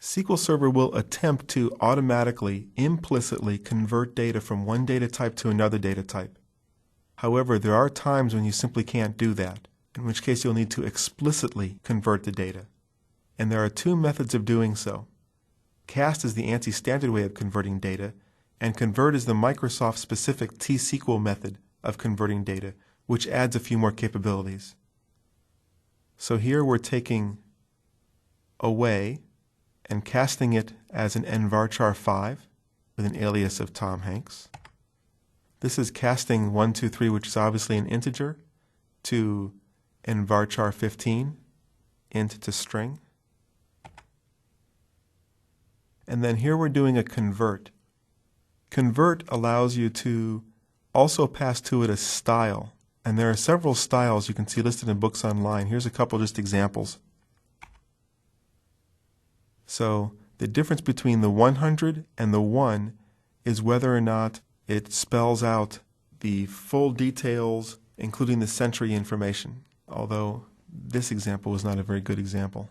SQL Server will attempt to automatically, implicitly convert data from one data type to another data type. However, there are times when you simply can't do that, in which case you'll need to explicitly convert the data. And there are two methods of doing so. Cast is the ANSI standard way of converting data, and convert is the Microsoft-specific T-SQL method of converting data, which adds a few more capabilities. So here we're taking away and casting it as an nvarchar5 with an alias of Tom Hanks. This is casting 123, which is obviously an integer, to nvarchar15, int to string. And then here we're doing a convert. Convert allows you to also pass to it a style. And there are several styles you can see listed in books online. Here's a couple just examples. So the difference between the 100 and the 1 is whether or not it spells out the full details, including the century information, although this example was not a very good example.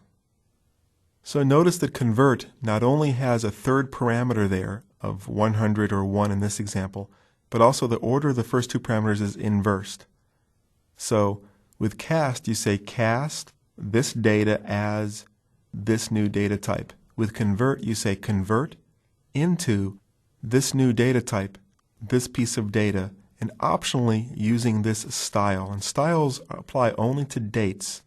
So notice that convert not only has a third parameter there of 100 or 1 in this example, but also the order of the first two parameters is inversed. So with cast, you say cast this data as this new data type. With convert, you say convert into this new data type, this piece of data, and optionally using this style. And styles apply only to dates.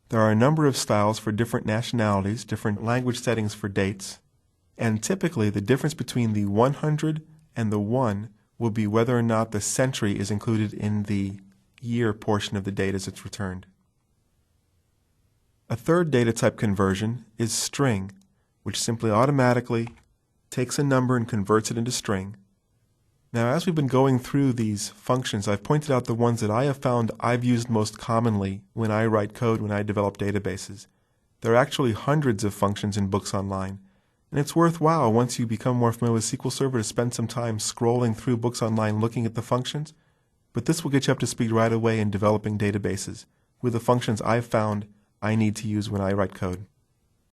There are a number of styles for different nationalities, different language settings for dates, and typically the difference between the 100 and the 1 will be whether or not the century is included in the year portion of the data as it's returned. A third data type conversion is string, which simply automatically takes a number and converts it into string. Now, as we've been going through these functions, I've pointed out the ones that I have found I've used most commonly when I write code, when I develop databases. There are actually hundreds of functions in books online, and it's worthwhile once you become more familiar with SQL Server to spend some time scrolling through books online looking at the functions, but this will get you up to speed right away in developing databases with the functions I've found I need to use when I write code.